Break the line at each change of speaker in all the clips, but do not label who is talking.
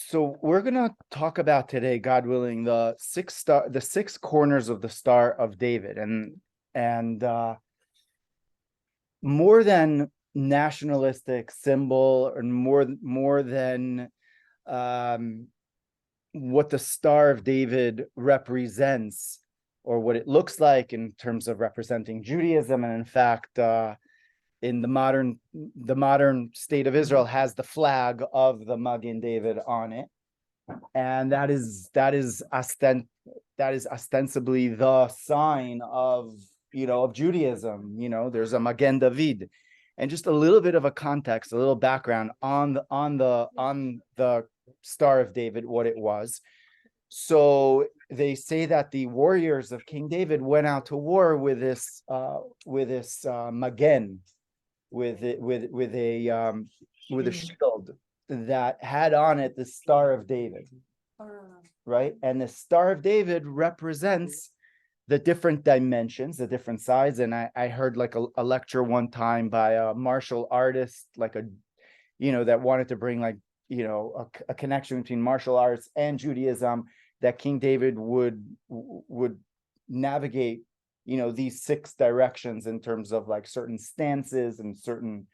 So we're gonna talk about today, God willing, the six corners of the Star of David, and more than nationalistic symbol, or more than what the Star of David represents, or what it looks like in terms of representing Judaism, and in fact, in the modern state of Israel has the flag of the Maggen David on it, and that is ostensibly the sign of Judaism. There's a Maggen David, and just a little bit of a context, a little background on the Star of David, what it was. So they say that the warriors of King David went out to war with this Maggen, with a shield that had on it the Star of David, right? And the Star of David represents the different dimensions, the different sides. And I heard like a lecture one time by a martial artist, that wanted to bring a connection between martial arts and Judaism, that King David would navigate these six directions in terms of like certain stances and certain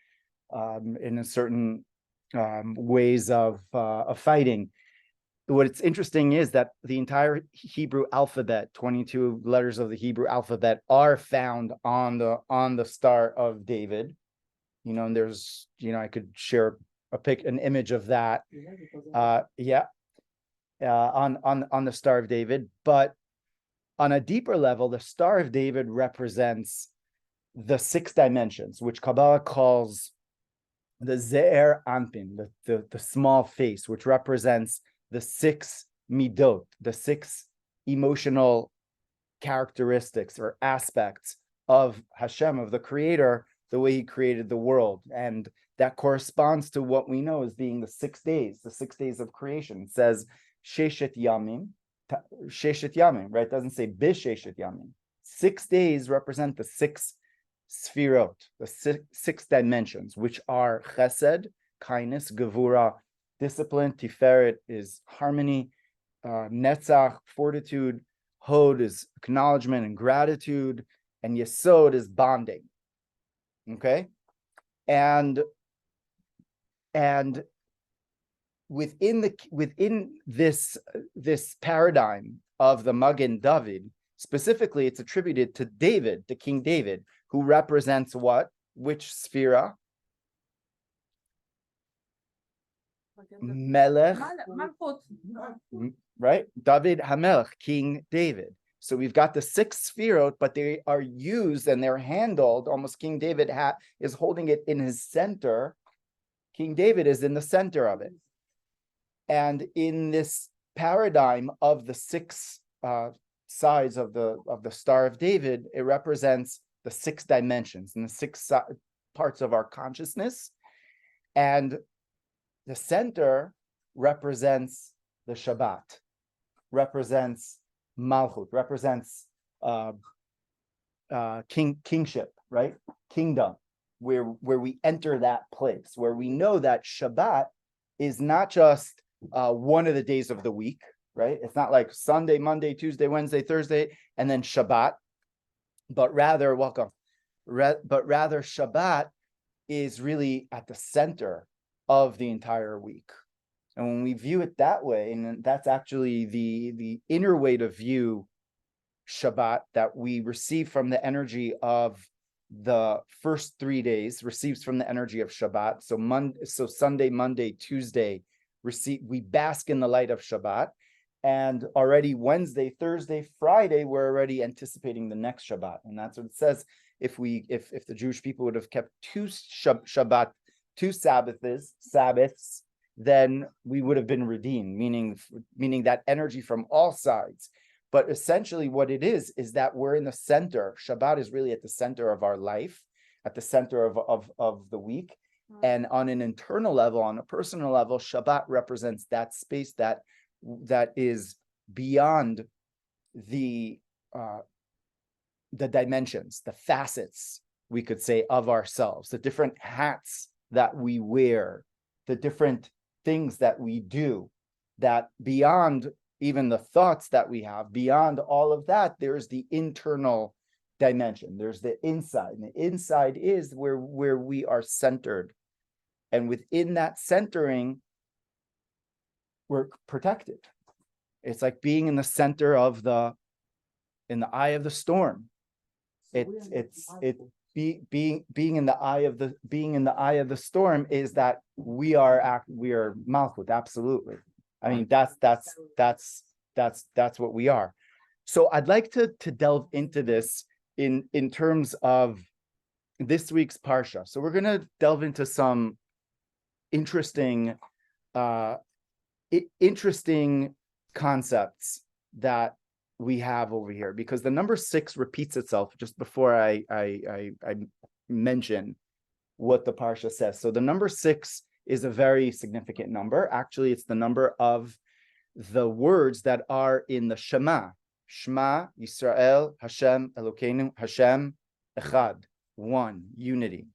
ways of fighting. What's interesting is that the entire Hebrew alphabet, 22 letters of the Hebrew alphabet, are found on the Star of David. And there's, I could share an image of that. On the Star of David. But on a deeper level, the Star of David represents the six dimensions, which Kabbalah calls the Ze'er Anpin, the small face, which represents the six midot, the six emotional characteristics or aspects of Hashem, of the Creator, the way He created the world. And that corresponds to what we know as being the 6 days, the 6 days of creation. It says Sheshet Yamim, right? It doesn't say B'Sheshet Yamim. 6 days represent the six Sefirot, the six dimensions, which are Chesed, kindness, Gevura, discipline, Tiferet is harmony, Netzach, fortitude, Hod is acknowledgement and gratitude, and Yesod is bonding. Okay, and within this paradigm of the Maggen David, specifically, it's attributed to David, to King David, who represents what? Which Sefira? Melech, right? David Hamelech, King David. So we've got the six Sefirot, but they are used and they're handled. Almost King David is holding it in his center. King David is in the center of it. And in this paradigm of the six sides of the Star of David, it represents the six dimensions and the six parts of our consciousness. And the center represents the Shabbat, represents Malchut, represents kingship, right? Kingdom, where we enter that place, where we know that Shabbat is not just one of the days of the week, right? It's not like Sunday, Monday, Tuesday, Wednesday, Thursday, and then Shabbat, but rather, Shabbat is really at the center of the entire week. And when we view it that way, and that's actually the inner way to view Shabbat, that we receive from the energy of the first 3 days, receives from the energy of Shabbat. So Sunday, Monday, Tuesday, we bask in the light of Shabbat. And already Wednesday, Thursday, Friday, we're already anticipating the next Shabbat. And that's what it says. If the Jewish people would have kept two Sabbaths, then we would have been redeemed, meaning that energy from all sides. But essentially what it is that we're in the center. Shabbat is really at the center of our life, at the center of the week. And on an internal level, on a personal level, Shabbat represents that space that is beyond the dimensions, the facets, we could say, of ourselves, the different hats that we wear, the different things that we do. that beyond even the thoughts that we have, beyond all of that, there's the internal dimension. There's the inside. And the inside is where we are centered. And within that centering, we're protected. It's like being in the center of in the eye of the storm. Being in the eye of the storm is that we are Malchut, absolutely. I mean, that's what we are. So I'd like to delve into this in terms of this week's parsha. So we're going to delve into some interesting concepts that we have over here, because the number 6 repeats itself just before I mention what the parsha says. So the number 6 is a very significant number. Actually, it's the number of the words that are in the Shema. Shema Yisrael Hashem Elokeinu Hashem Echad, one, unity.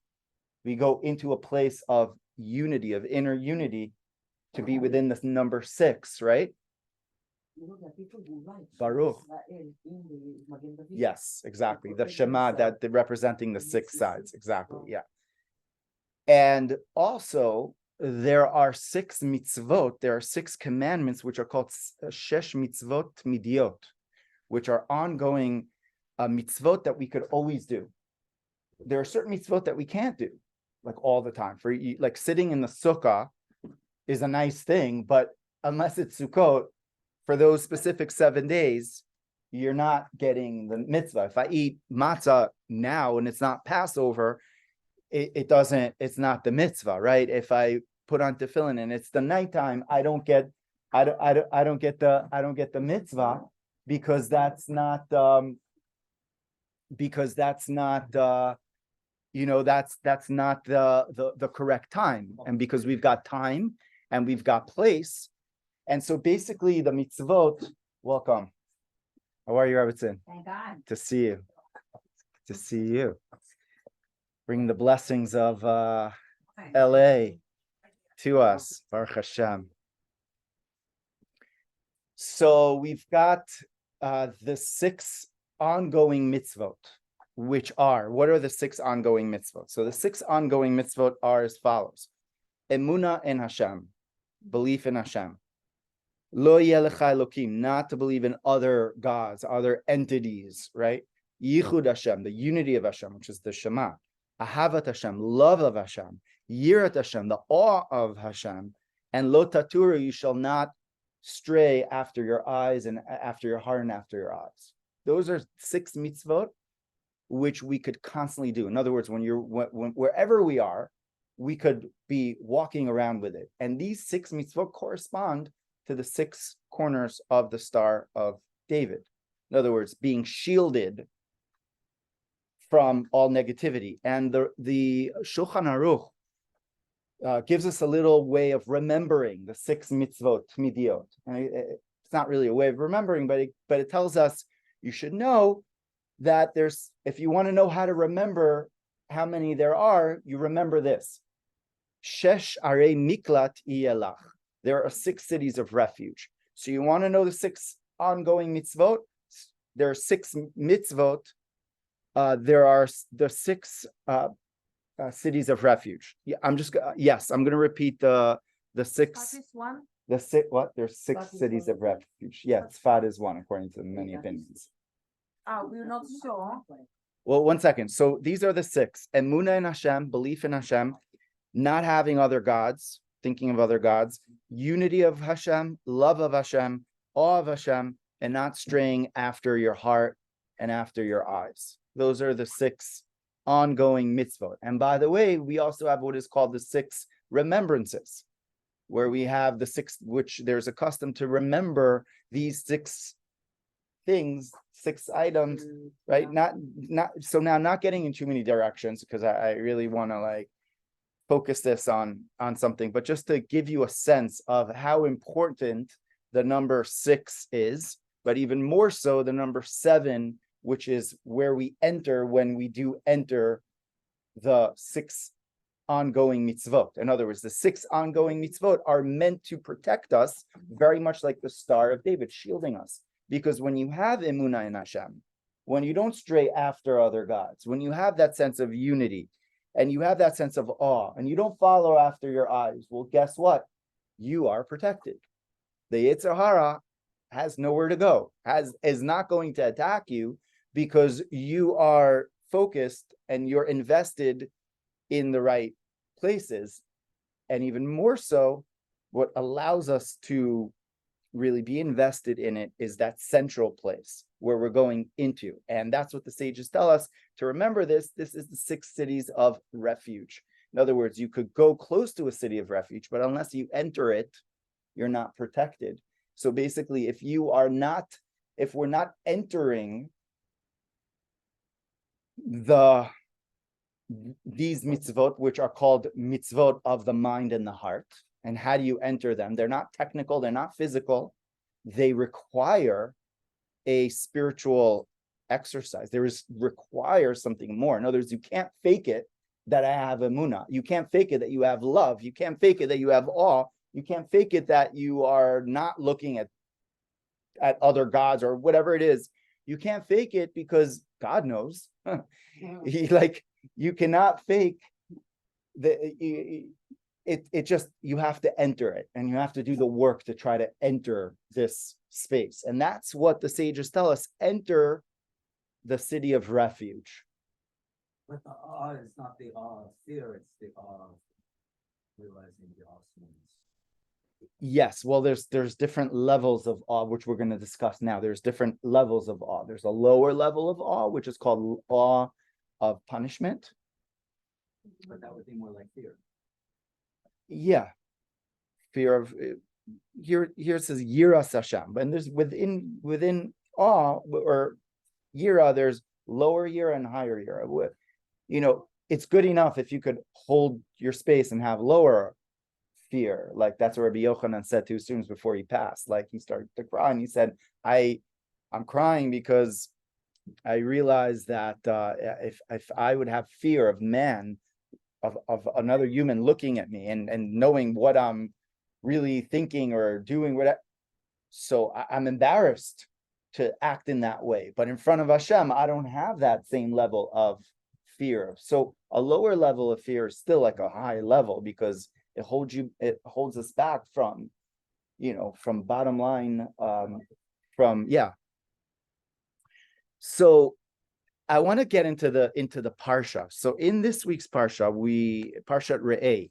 We go into a place of unity, of inner unity, to be within this number 6, right? Baruch. Yes, exactly. The Shema that representing the 6 sides. Exactly. Yeah. And also there are 6 mitzvot. There are 6 commandments which are called shesh mitzvot midiot, which are ongoing mitzvot that we could always do. There are certain mitzvot that we can't do like all the time. For like sitting in the sukkah is a nice thing, but unless it's Sukkot, for those specific 7 days, you're not getting the mitzvah. If I eat matzah now and it's not Passover, it's not the mitzvah, right? If I put on tefillin and it's the nighttime, I don't get the mitzvah, because that's not the correct time, and because we've got time and we've got place. And so basically the mitzvot, welcome. How are you, Rebbetzin?
Thank God.
To see you. To see you. Bring the blessings of LA to us, Baruch Hashem. So we've got the 6 ongoing mitzvot, which are, what are the 6 ongoing mitzvot? So the 6 ongoing mitzvot are as follows. Emunah in Hashem, belief in Hashem. Lo yelecha Elokim, not to believe in other gods, other entities, right? Yichud Hashem, the unity of Hashem, which is the Shema. Ahavat Hashem, love of Hashem. Yirat Hashem, the awe of Hashem. And lo taturu, you shall not stray after your eyes and after your heart and after your eyes. Those are 6 mitzvot which we could constantly do. In other words, wherever we are, we could be walking around with it. And these 6 mitzvot correspond to the 6 corners of the Star of David. In other words, being shielded from all negativity. And the Shulchan Aruch gives us a little way of remembering the 6 mitzvot, midiot. And it's not really a way of remembering, but it tells us you should know that if you want to know how to remember how many there are, you remember this. Shesh arei miklat iyelach. There are 6 cities of refuge. So you want to know the 6 ongoing mitzvot? There are 6 mitzvot. There are the 6 cities of refuge. Yeah, I'm going to repeat the 6. The 6 what? There's 6 cities of refuge. Yeah, Tzfat is one according to many opinions.
We're not sure.
Well, one second. So these are the 6. Emunah in Hashem, belief in Hashem, not having other gods, thinking of other gods, unity of Hashem, love of Hashem, awe of Hashem, and not straying after your heart and after your eyes. Those are the 6 ongoing mitzvot. And by the way, we also have what is called the 6 remembrances, where we have the 6, which there's a custom to remember these 6 things, 6 items, right? Not so now, not getting in too many directions, because I really want to focus this on something, but just to give you a sense of how important the number 6 is, but even more so the number 7, which is where we enter when we do enter the 6 ongoing mitzvot. In other words, the 6 ongoing mitzvot are meant to protect us, very much like the Star of David, shielding us. Because when you have emunah in Hashem, when you don't stray after other gods, when you have that sense of unity, and you have that sense of awe, and you don't follow after your eyes, well, guess what? You are protected. The Yetzer Hara has nowhere to go, is not going to attack you, because you are focused and you're invested in the right places. And even more so, what allows us to really be invested in it is that central place where we're going into. And that's what the sages tell us to remember this. This is the 6 cities of refuge. In other words, you could go close to a city of refuge, but unless you enter it, you're not protected. So basically, if we're not entering these mitzvot, which are called mitzvot of the mind and the heart, and how do you enter them? They're not technical, they're not physical. They require a spiritual exercise. Require something more. In other words, you can't fake it that I have emunah. You can't fake it that you have love. You can't fake it that you have awe. You can't fake it that you are not looking at other gods or whatever it is. You can't fake it because God knows. You cannot fake you have to enter it, and you have to do the work to try to enter this space. And that's what the sages tell us: enter the city of refuge.
But the awe is not the awe of fear, it's the awe of realizing the awesomeness.
Yes, well, there's different levels of awe, which we're going to discuss now. There's different levels of awe. There's a lower level of awe, which is called awe of punishment.
But that would be more like fear.
Yeah, fear of here it says yiras Hashem, and there's within awe or yira, there's lower yira and higher yira. It's good enough if you could hold your space and have lower fear. Like that's what Rabbi Yochanan said to his students before he passed. Like he started to cry and he said, I'm crying because I realized that if I would have fear of man, of another human looking at me and knowing what I'm really thinking or doing, so I'm embarrassed to act in that way. But in front of Hashem, I don't have that same level of fear. So a lower level of fear is still like a high level, because it holds us back from bottom line, So I want to get into the parsha. So in this week's parsha, Parshat Re'eh,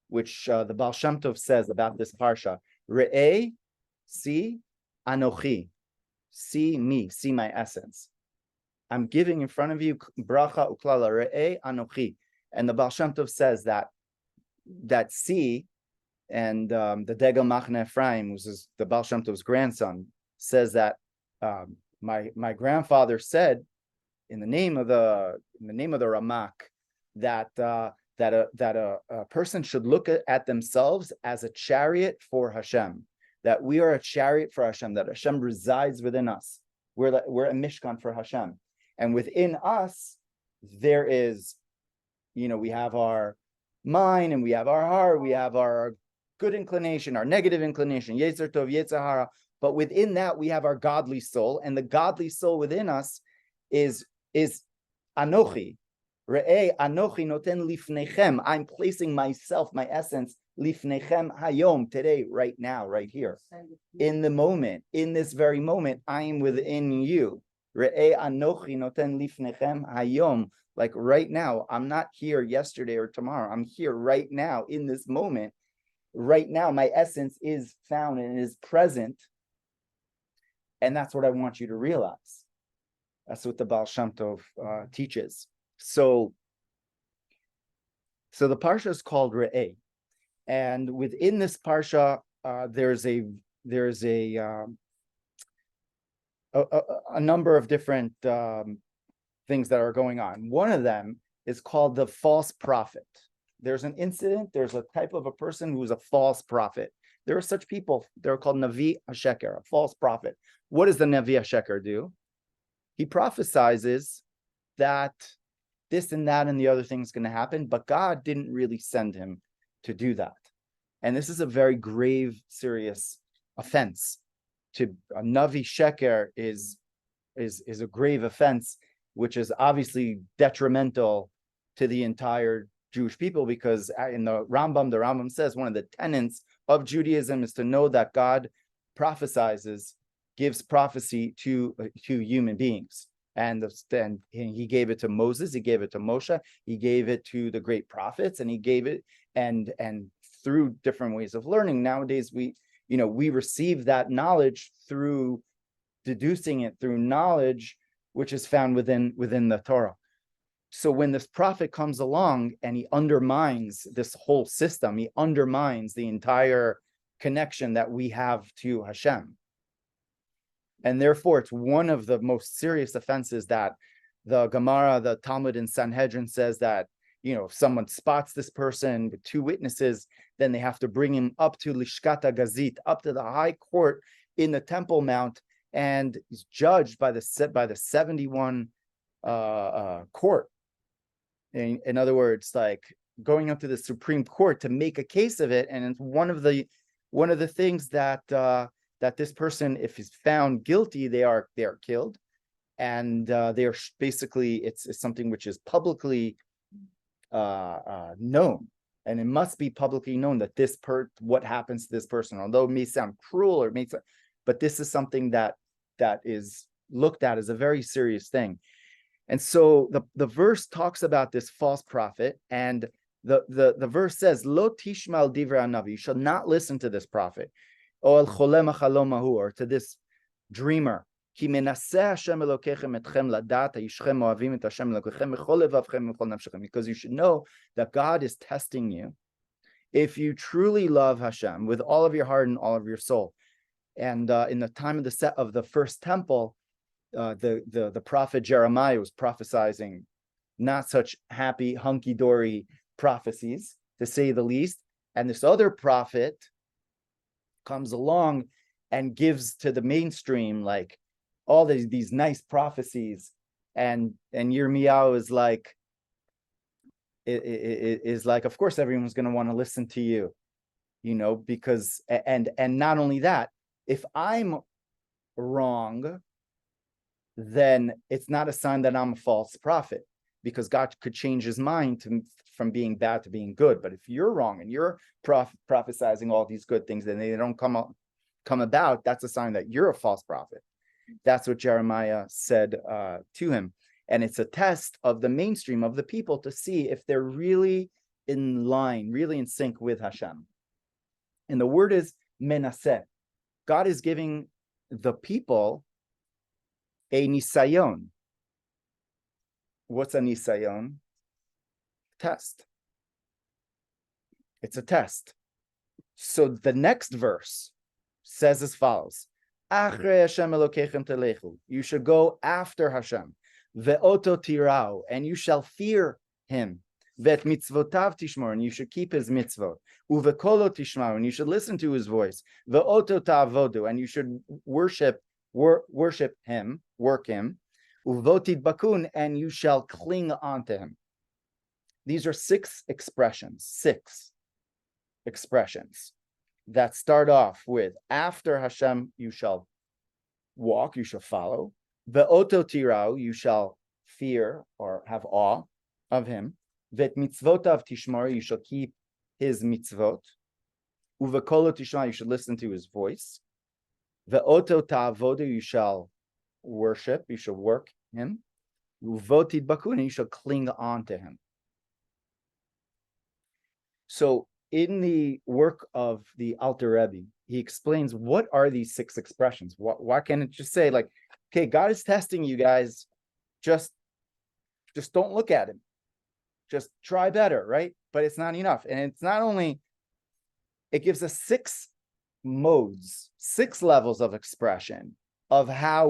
which the Baal Shem Tov says about this parsha, Re'eh, see, Anochi, see me, see my essence. I'm giving in front of you bracha uklala, Re'eh, Anochi. And the Baal Shem Tov says that see, and the Degel Machne Ephraim, which is the Baal Shem Tov's grandson, says that my grandfather said in the name of the Ramak that a person should look at themselves as a chariot for Hashem, that we are a chariot for Hashem, that Hashem resides within us. We're a mishkan for Hashem, and within us there is, we have our mind and we have our heart, we have our good inclination, our negative inclination, Yetzer Tov, Yetzer Hara, but within that we have our godly soul, and the godly soul within us is Anochi. Re'eh, Anochi noten lifnechem. I'm placing myself, my essence, lifnechem hayom, today, right now, right here. In the moment, in this very moment, I am within you. Re'eh, Anochi noten lifnechem hayom. Like right now, I'm not here yesterday or tomorrow. I'm here right now in this moment. Right now, my essence is found and is present. And that's what I want you to realize. That's what the Baal Shem Tov teaches. So the parsha is called Re'eh, and within this parsha, there's a number of different things that are going on. One of them is called the false prophet. There's an incident. There's a type of a person who's a false prophet. There are such people. They're called Navi HaSheker, a false prophet. What does the Navi HaSheker do? He prophesizes that this and that and the other thing's going to happen, but God didn't really send him to do that. And this is a very grave, serious offense. To a Navi Sheker is a grave offense, which is obviously detrimental to the entire Jewish people, because in the Rambam says one of the tenets of Judaism is to know that God gives prophecy to human beings. And then he gave it to Moses, he gave it to Moshe, he gave it to the great prophets, and he gave it and through different ways of learning. Nowadays, we receive that knowledge through deducing it through knowledge, which is found within the Torah. So when this prophet comes along and he undermines this whole system, he undermines the entire connection that we have to Hashem. And therefore, it's one of the most serious offenses that the Gemara, the Talmud in Sanhedrin says that, if someone spots this person with two witnesses, then they have to bring him up to Lishkata Gazit, up to the high court in the Temple Mount, and he's judged by the 71 court. In other words, like going up to the Supreme Court to make a case of it. And it's one of the things that that this person, if he's found guilty, they are killed, and they are basically it's something which is publicly known, and it must be publicly known that what happens to this person, although it may sound cruel but this is something that is looked at as a very serious thing. And so the verse talks about this false prophet, and the verse says, "Lo tishmal divrei hanavi," you shall not listen to this prophet, or to this dreamer. Because you should know that God is testing you if you truly love Hashem with all of your heart and all of your soul. And in the time of the first temple, the prophet Jeremiah was prophesying not such happy, hunky-dory prophecies, to say the least. And this other prophet comes along and gives to the mainstream like all these nice prophecies, and Yirmiyahu is like, of course everyone's going to want to listen to you, because and not only that, if I'm wrong, then it's not a sign that I'm a false prophet, because God could change his mind from being bad to being good. But if you're wrong and you're prophesying all these good things and they don't come about, that's a sign that you're a false prophet. That's what Jeremiah said to him. And it's a test of the mainstream of the people to see if they're really in line, really in sync with Hashem. And the word is menaseh. God is giving the people a nisayon. What's a nisayon? Test. It's a test. So the next verse says as follows: Achrei Hashem Elokechem telechu. You should go after Hashem. Ve'oto tirau, and you shall fear him. Ve'et mitzvotav tishmor, and you should keep his mitzvot. Uve'kolo tishmar, and you should listen to his voice. Ve'oto ta'avodu, and you should worship him, work him. Uvotid bakun, and you shall cling on to him. These are six expressions that start off with, after Hashem you shall walk, you shall follow. Ve'oto tirau, you shall fear or have awe of him. Ve'et mitzvotav tishmar, you shall keep his mitzvot. Uve'kolo tishmar, you should listen to his voice. Ve'oto ta'avodu, you shall worship, you shall work him. Uvotid bakun, you shall cling on to him. So in the work of the Alter Rebbe, he explains what are these six expressions. Why can't it just say like, okay, God is testing you guys, just don't look at him, just try better, right? But it's not enough. And it's not only, it gives us six modes, six levels of expression of how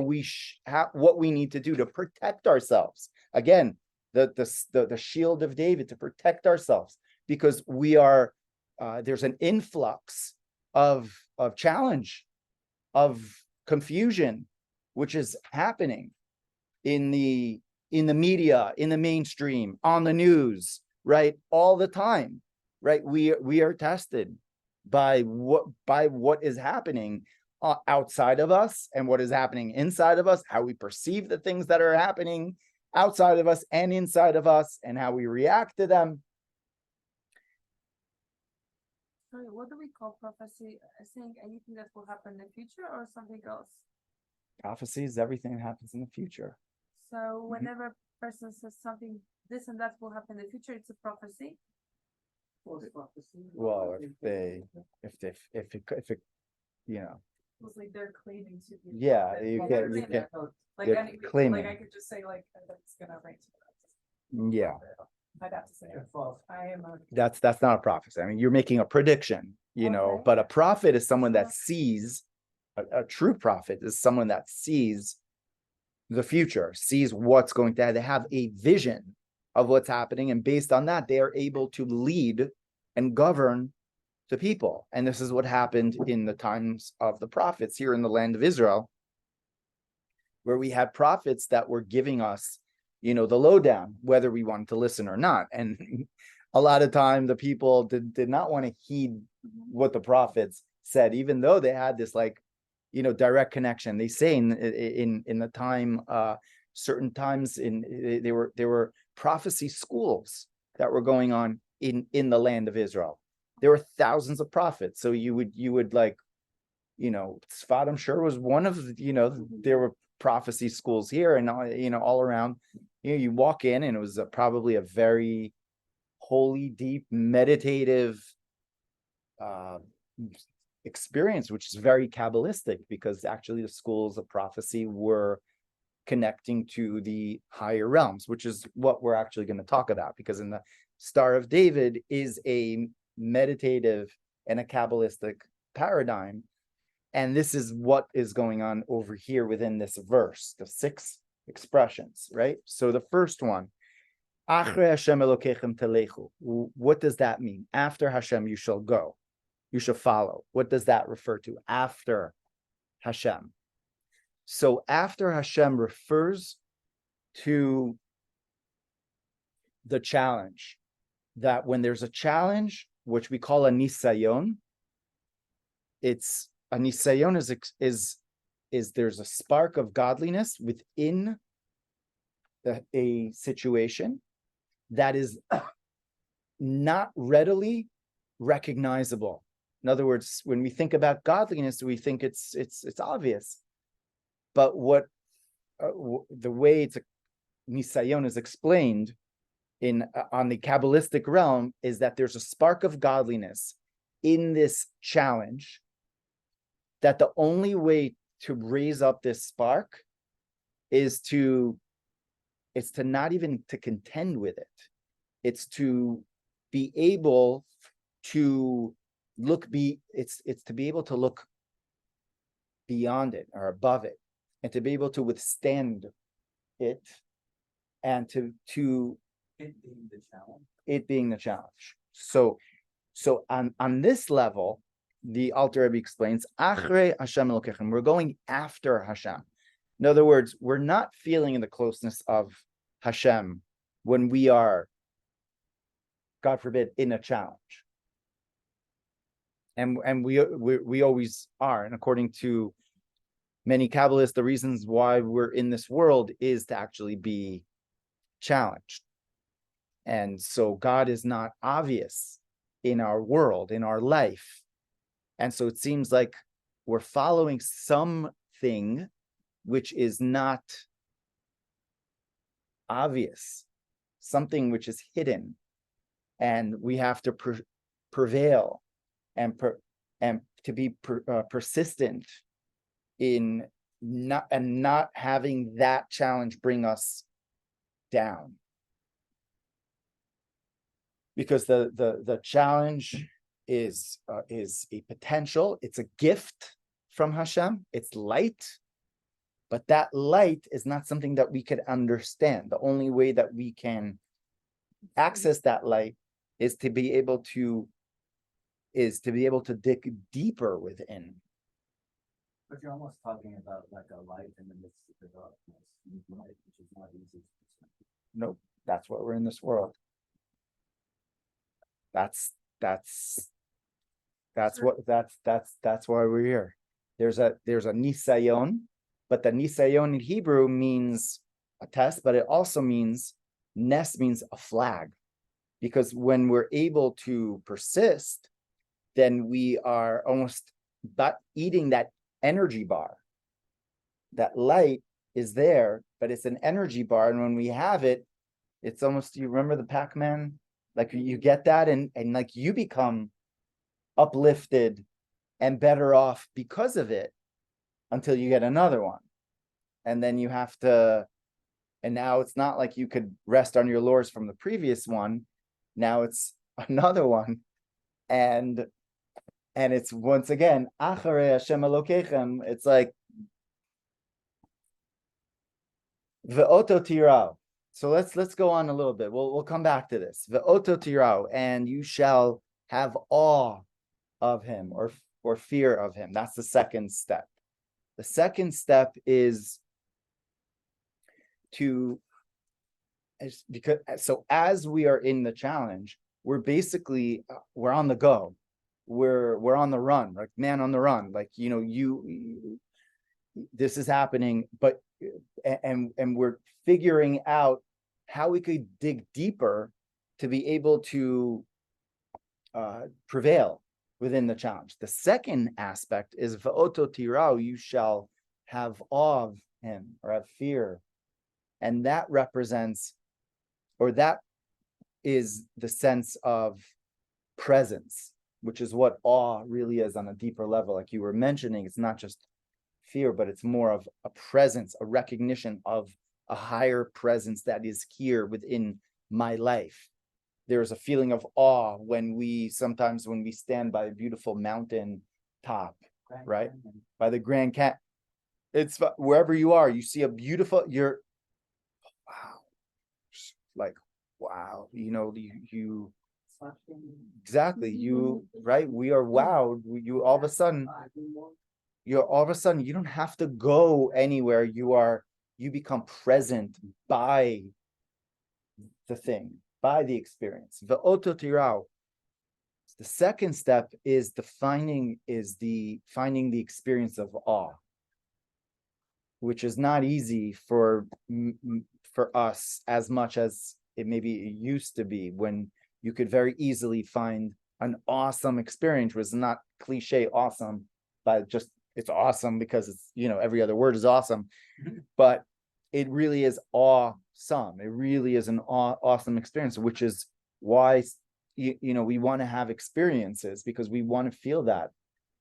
what we need to do to protect ourselves. Again, the shield of David, to protect ourselves, because we are there's an influx of challenge, of confusion, which is happening in the in the media, in the mainstream, on the news, right? All the time, right? We are tested by what is happening outside of us and what is happening inside of us, how we perceive the things that are happening outside of us and inside of us, and how we react to them.
Sorry, what do we call prophecy? Saying anything that will happen in the future or something else?
Prophecy is everything that happens in the future.
So whenever a person says something, this and that will happen in the future, it's a prophecy.
Well, if it, you know,
It's like they're claiming to be.
yeah,
prophet.
you
Well,
can,
they're
you
claiming.
can,
Like
they're
any,
claiming.
like I could just say like that it's gonna rain tonight.
yeah,
I'd have to say it. I am a.
that's not a prophecy. I mean, you're making a prediction, you know,
Okay.
but a prophet is someone that sees, a true prophet is someone that sees the future, sees what's going to happen. They have a vision of what's happening, and based on that, they are able to lead and govern the people. And this is what happened in the times of the prophets here in the land of Israel, where we had prophets that were giving us, you know, the lowdown, whether we wanted to listen or not. And a lot of time the people did not want to heed what the prophets said, even though they had this, like, you know, direct connection. They say in the time, certain times there were prophecy schools that were going on in the land of Israel. There were thousands of prophets. So you would like, you know, Tzfat, I'm sure, was one of, you know, there were prophecy schools here and, you know, all around. You know, you walk in and it was probably a very holy, deep, meditative experience, which is very Kabbalistic, because actually the schools of prophecy were connecting to the higher realms, which is what we're actually going to talk about, because in the Star of David is a meditative and a Kabbalistic paradigm. And this is what is going on over here within this verse, the 6 expressions, right? So the first one, Achre Hashem Elokechem telechu. What does that mean? After Hashem you shall go, you shall follow. What does that refer to? After Hashem. So after Hashem refers to the challenge, that when there's a challenge, which we call a nisayon, it's a nisayon is there's a spark of godliness within a situation that is not readily recognizable. In other words, when we think about godliness, we think it's obvious, but what the way it's nisayon is explained in on the Kabbalistic realm is that there's a spark of godliness in this challenge, that the only way to raise up this spark is to not even to contend with it. It's to be able to it's to be able to look beyond it or above it, and to be able to withstand it, and to it being the challenge. So on this level, the Alter Rebbe explains, Achre Hashem Elokechem, we're going after Hashem. In other words, we're not feeling the closeness of Hashem when we are, God forbid, in a challenge. And we always are. And according to many Kabbalists, the reasons why we're in this world is to actually be challenged. And so God is not obvious in our world, in our life. And so it seems like we're following something which is not obvious, something which is hidden, and we have to prevail and to be persistent in not having that challenge bring us down. Because the challenge is a potential, it's a gift from Hashem, it's light, but that light is not something that we could understand. The only way that we can access that light is to be able to dig deeper within.
But you're almost talking about like a light in the midst of the darkness, light, which is not easy to
Nope. That's why we're in this world. That's why we're here. There's a nisayon, but the nisayon in Hebrew means a test, but it also means nes means a flag, because when we're able to persist, then we are almost eating that energy bar. That light is there, but it's an energy bar, and when we have it, it's almost, you remember the Pac-Man? Like you get that, and like you become uplifted and better off because of it until you get another one. And then you have to, and now it's not like you could rest on your laurels from the previous one. Now it's another one. And it's once again, Acharei Hashem Elokechem. It's like Ve'oto tirao. So let's go on a little bit. We'll come back to this. Ve'oto tirao, and you shall have awe of him, or fear of him. That's the second step. The second step is as we are in the challenge, we're basically we're on the go. We're on the run, like man on the run. Like, this is happening, but and we're figuring out how we could dig deeper to be able to prevail within the challenge. The second aspect is va'oto tirau, you shall have awe of him, or have fear. And that represents, or that is the sense of presence, which is what awe really is on a deeper level. Like you were mentioning, it's not just fear, but it's more of a presence, a recognition of a higher presence that is here within my life. There's a feeling of awe when we stand by a beautiful mountain top, right? By the Grand Canyon. It's wherever you are, you see a beautiful, wow, you exactly, right? We are wowed. All of a sudden, you don't have to go anywhere. You become present by the thing, by the experience. Ve'oto tirau. The second step is finding the experience of awe, which is not easy for us as much as it used to be, when you could very easily find an awesome experience. Was not cliche awesome, but just it's awesome because it's, every other word is awesome, but it really is awesome. It really is an awesome experience, which is why we want to have experiences, because we want to feel that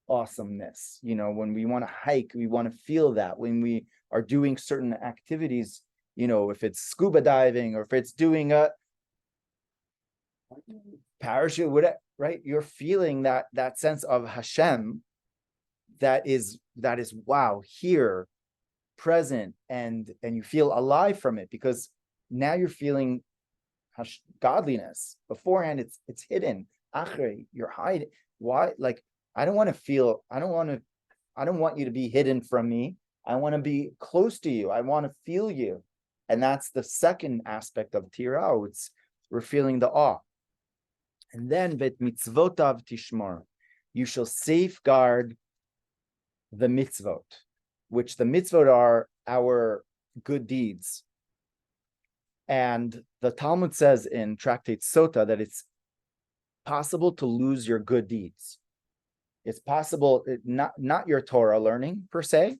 awesomeness. When we want to hike, we want to feel that. When we are doing certain activities, if it's scuba diving, or if it's doing a parachute, whatever, right? You're feeling that sense of Hashem that is wow, here, present, and you feel alive from it, because now you're feeling godliness. Beforehand, it's hidden. Achrei, you're hiding. Why? Like, I don't want you to be hidden from me. I want to be close to you. I want to feel you. And that's the second aspect of tirau. We're feeling the awe. And then vet mitzvotav tishmor, you shall safeguard the mitzvot, which the mitzvot are our good deeds. And the Talmud says in Tractate Sota that it's possible to lose your good deeds. It's possible, not your Torah learning per se,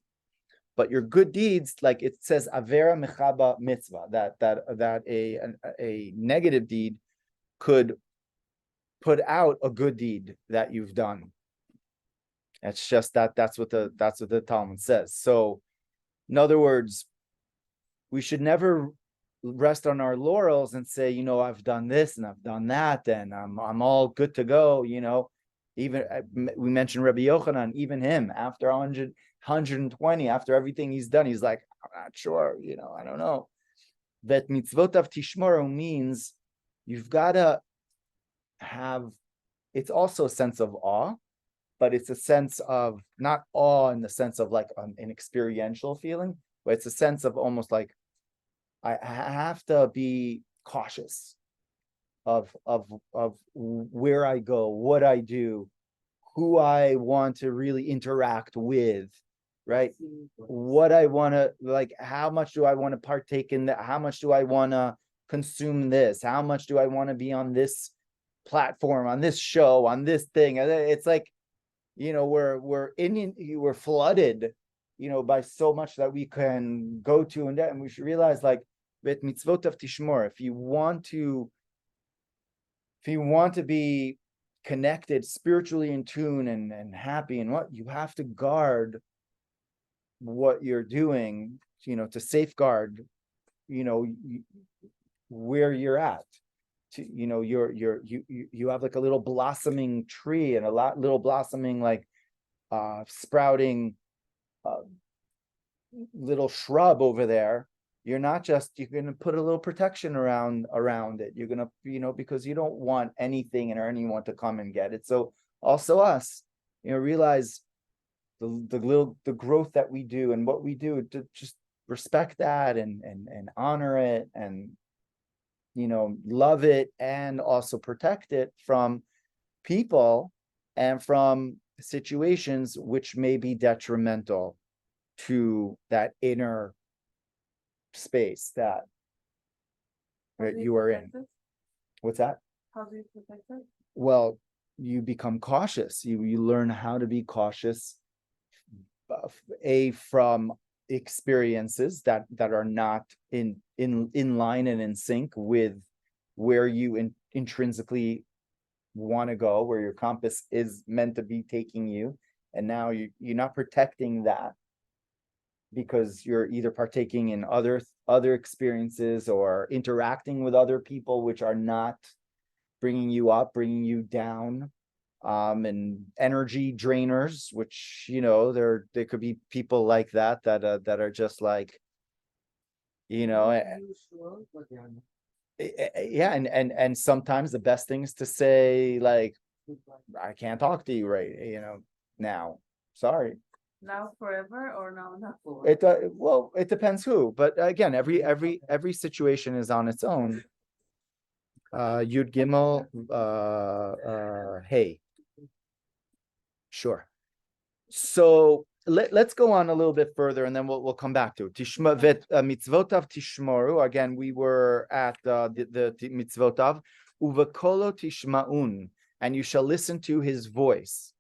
but your good deeds. Like it says, avera mechaba mitzvah, that a negative deed could put out a good deed that you've done. It's just that's what the Talmud says. So, in other words, we should never rest on our laurels and say, I've done this and I've done that, and I'm all good to go. Even we mentioned Rabbi Yochanan, even him, after 120, after everything he's done, he's like, I'm not sure, I don't know. That mitzvotav tishmoru means you've got to have, it's also a sense of awe, but it's a sense of not awe in the sense of like an experiential feeling, but it's a sense of almost like I have to be cautious of where I go, what I do, who I want to really interact with, right? What I want to, like, how much do I want to partake in that? How much do I want to consume this? How much do I want to be on this platform, on this show, on this thing? It's like, we're flooded, by so much that we can go to, and we should realize, like, with mitzvot of tishmor, if you want to be connected, spiritually in tune and happy, and what you have to guard what you're doing, to safeguard, where you're at. You have like a little blossoming tree and little blossoming, like sprouting little shrub over there. You're going to put a little protection around it. You're going to, because you don't want anything or anyone to come and get it. So also us, realize the growth that we do and what we do, to just respect that and honor it, and love it, and also protect it from people and from situations which may be detrimental to that inner space that you are in. What's that?
How do you protect it?
Well, you become cautious. You learn how to be cautious, from experiences that are not in line and in sync with where you intrinsically want to go, where your compass is meant to be taking you, and now you're not protecting that, because you're either partaking in other experiences or interacting with other people which are not bringing you up, bringing you down, and energy drainers, which there could be people like that are just like, yeah, and sometimes the best thing is to say, like, I can't talk to you right now, sorry.
Now forever, or now not forever?
It depends who, but again, every situation is on its own. Yud Gimel, hey. Sure. So let's go on a little bit further, and then we'll come back to it. Mitzvotav tishmoru. Again, we were at the mitzvotav. Uvekolo tishmaun, and you shall listen to his voice.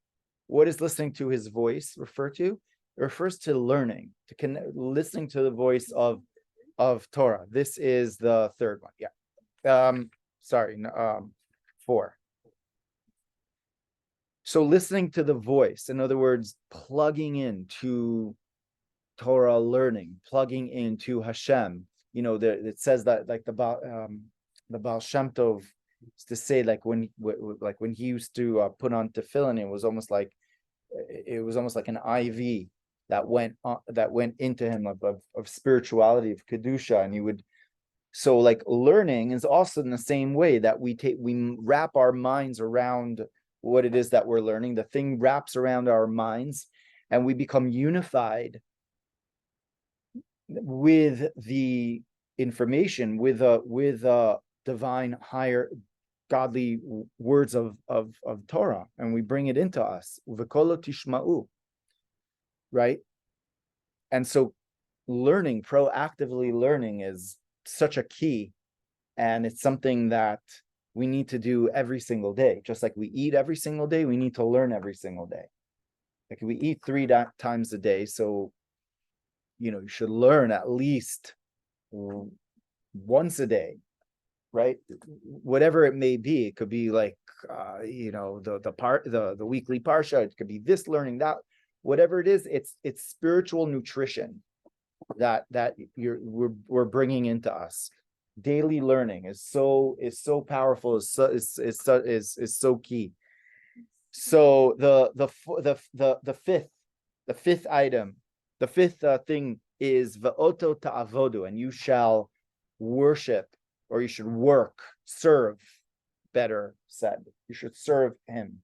What is listening to his voice refer to? It refers to learning, listening to the voice of Torah. This is the third one. Yeah. Sorry. 4. So listening to the voice, in other words, plugging into Torah learning, plugging into Hashem. It says that, like, the Baal Shem Tov used to say, like, when he used to put on tefillin, it was almost like an IV that went into him of spirituality, of kedusha, and he would. So, like, learning is also in the same way that we wrap our minds around what it is that we're learning. The thing wraps around our minds, and we become unified with the information, with divine, higher, godly words of Torah, and we bring it into us. Uvekolo tishma'u, right? And so proactively learning is such a key, and it's something that we need to do every single day. Just like we eat every single day, we need to learn every single day. Like, we eat 3 times a day, so you should learn at least once a day, right? Whatever it may be. It could be like the weekly parsha. It could be this learning, that, whatever it is. It's spiritual nutrition that we're bringing into us. Daily learning is so powerful, is so key. So the fifth item, the fifth thing is va'oto ta'avodu, and you shall worship, or you should serve, better said. You should serve him.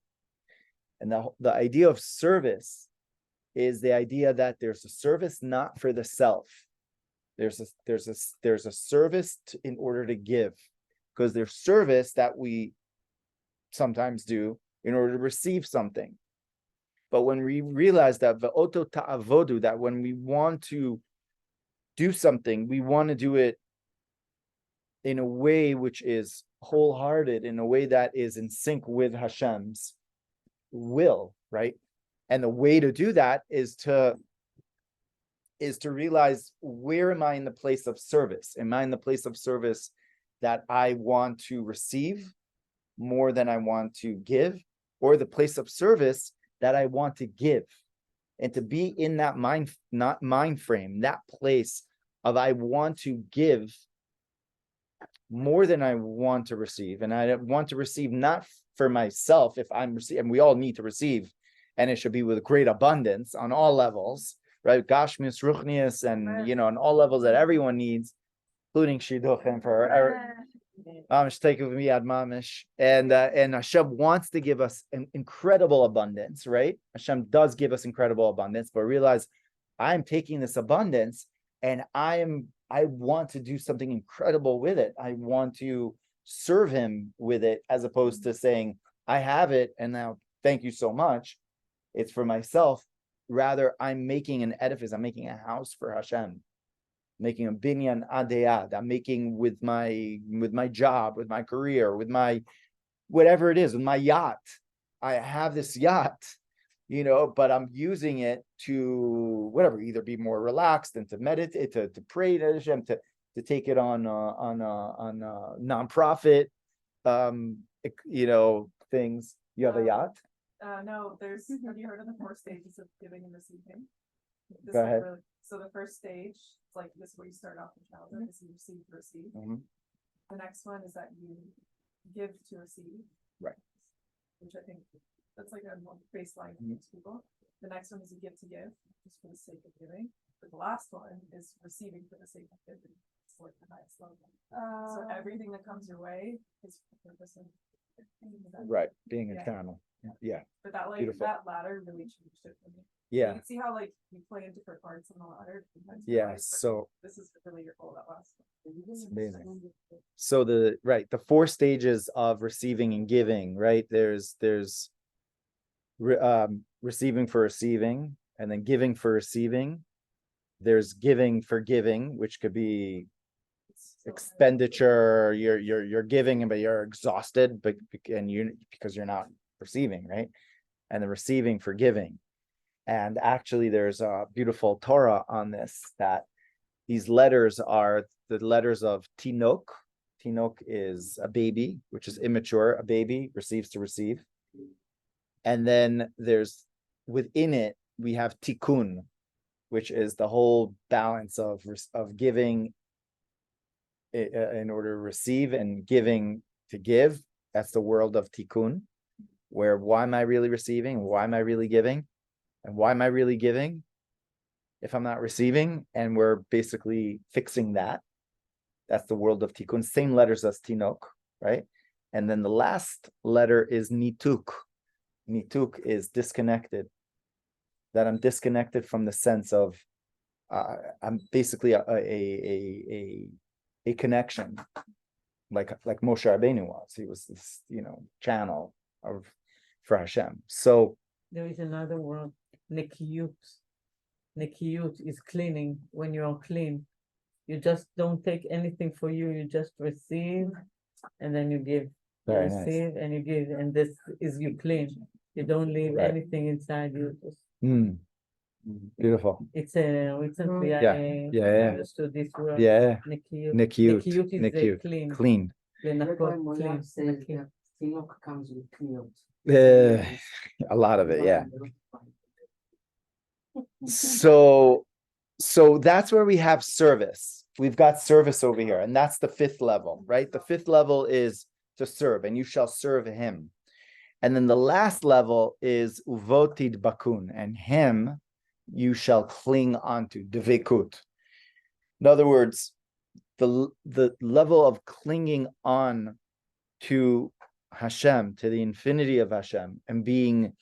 And the idea of service is the idea that there's a service not for the self, There's a service in order to give, because there's service that we sometimes do in order to receive something. But when we realize that ve'oto ta'avodu, that when we want to do something, we want to do it in a way which is wholehearted, in a way that is in sync with Hashem's will, right? And the way to do that is to realize, where am I in the place of service? Am I in the place of service that I want to receive more than I want to give, or the place of service that I want to give? And to be in that mind frame, that place of I want to give more than I want to receive. And I want to receive not for myself, if I'm receiving, and we all need to receive, and it should be with great abundance on all levels, right? Gashmius, Ruchnius, and on all levels that everyone needs, including Shidduchim for take it with me, Admamish. And Hashem wants to give us an incredible abundance, right? Hashem does give us incredible abundance, but realize I'm taking this abundance and I want to do something incredible with it. I want to serve him with it, as opposed to saying, I have it and now thank you so much. It's for myself. Rather, I'm making an edifice. I'm making a house for Hashem, making a binyan adeyad. I'm making with my job, with my career, with my whatever it is, with my yacht. I have this yacht, but I'm using it to whatever, either be more relaxed and to meditate, to pray to Hashem, to take it on nonprofit, things. You have a yacht?
No, have you heard of the 4 stages of giving and receiving?
Go ahead.
So the first stage, it's like this is where you start off in childhood, is you receive to receive.
Mm-hmm.
The next one is that you give to receive.
Right.
Which I think that's like a more baseline for most people. The next one is you give to give, just for the sake of giving. But the last one is receiving for the sake of giving. It's like the highest level. So everything that comes your way is for the purpose of
right, being eternal. Yeah.
But that
Beautiful.
that ladder really changed it for me.
Yeah.
You can see how you play in different parts on the ladder.
Yeah. So
this is really your goal, that last one.
It's amazing. So the 4 stages of receiving and giving, right? There's receiving for receiving, and then giving for receiving. There's giving for giving, which could be expenditure. You're giving, but you're exhausted, because you're not receiving, right? And the receiving for giving. And actually, there's a beautiful Torah on this, that these letters are the letters of Tinok. Tinok is a baby, which is immature. A baby receives to receive. And then within it, we have Tikkun, which is the whole balance of giving in order to receive and giving to give. That's the world of Tikkun, where why am I really receiving? Why am I really giving? And why am I really giving if I'm not receiving? And we're basically fixing that. That's the world of Tikkun. Same letters as Tinok, right? And then the last letter is Nituk. Nituk is disconnected. That I'm disconnected from the sense of I'm basically a connection, like Moshe Rabbeinu was. He was this, channel for Hashem. So
there is another word, nekiyut. Nekiyut is cleaning. When you are clean, you just don't take anything for you. You just receive, and then you give.
Very
receive
nice.
And you give, and this is you clean. You don't leave anything inside you. Just
beautiful.
It's recently
I
understood this word.
Yeah.
Nekiyut.
Nekiyut.
Nekiyut is clean.
Clean.
Clean.
Tinok comes with kniyot.
A lot of it, yeah. So that's where we have service. We've got service over here, and that's the 5th level, right? The 5th level is to serve, and you shall serve him. And then the last level is uvotid bakun, and him you shall cling onto, dvekut. In other words, the level of clinging on to Hashem, to the infinity of Hashem, and being,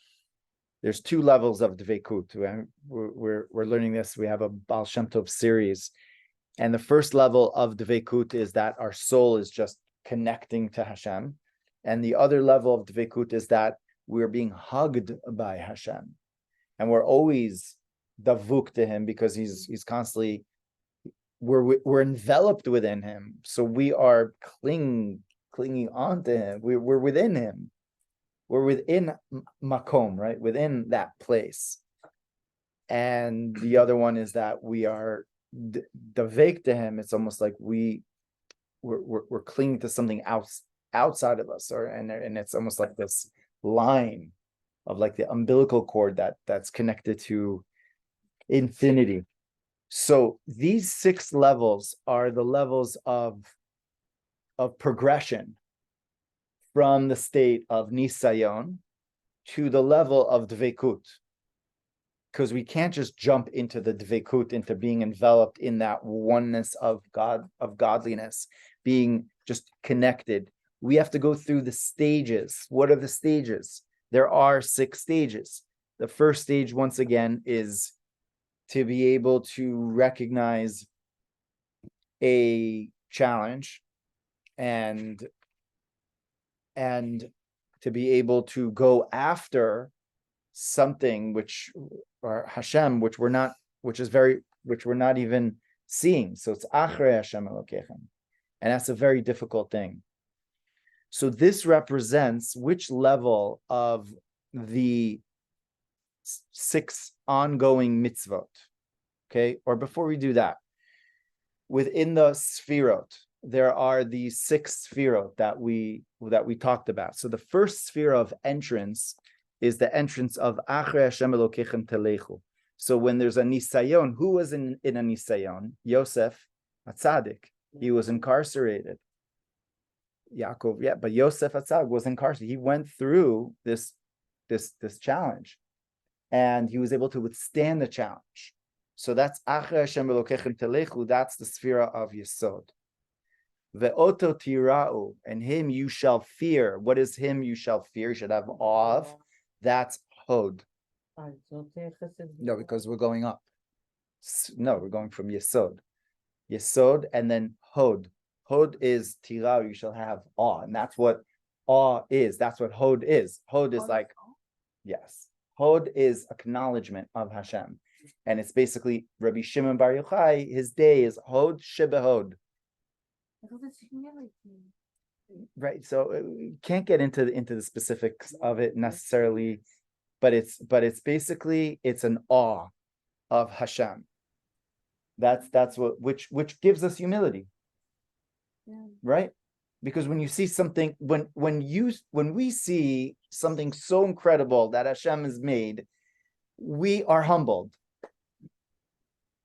there's 2 levels of dvekut. We're learning this. We have a Baal Shem Tov series, And the first level of dveikut is that our soul is just connecting to Hashem. And the other level of dveikut is that we're being hugged by Hashem. And we're always davuk to him because he's constantly, we're enveloped within him. So we are clinging on to him. We're within him. We're within makom, right? Within that place. And the other one is that we are davek to him. It's almost like we're clinging to something outside of us, and it's almost like this line of like the umbilical cord that's connected to infinity. So these 6 levels are the levels of progression from the state of nisayon to the level of dveikut. Because we can't just jump into the dveikut, into being enveloped in that oneness of God, of godliness, being just connected. We have to go through the stages. What are the stages? There are 6 stages. The first stage, once again, is to be able to recognize a challenge and to be able to go after something which, or Hashem, which we're not even seeing. So it's achrei Hashem Elokechem, and that's a very difficult thing. So this represents which level of the 6 ongoing mitzvot. Okay, or before we do that, within the Sefirot, there are these 6 Sefirot that we talked about. So the first Sefirah of entrance is the entrance of Achrei Hashem Elokechem Telechu. So when there's a nisayon, who was in a nisayon? Yosef Atzadik. He was incarcerated. Yaakov, yeah, but Yosef Atzadik was incarcerated. He went through this challenge, and he was able to withstand the challenge. So that's Achrei Hashem Elokechem Telechu. That's the Sefirah of Yesod. Ve'oto tira'u, and him you shall fear. What is him you shall fear? You should have awe of. That's Hod. No, because we're going up. No, we're going from Yesod. Yesod and then Hod. Hod is tira'u, you shall have awe. And that's what awe is. That's what Hod is. Hod is like, yes. Hod is acknowledgement of Hashem. And it's basically Rabbi Shimon Bar Yochai, his day is Hod Shebehod. Right, so we can't get into the specifics of it necessarily, but it's basically, it's an awe of Hashem. That's what which gives us humility, right? Because when you see something, when we see something so incredible that Hashem has made, we are humbled.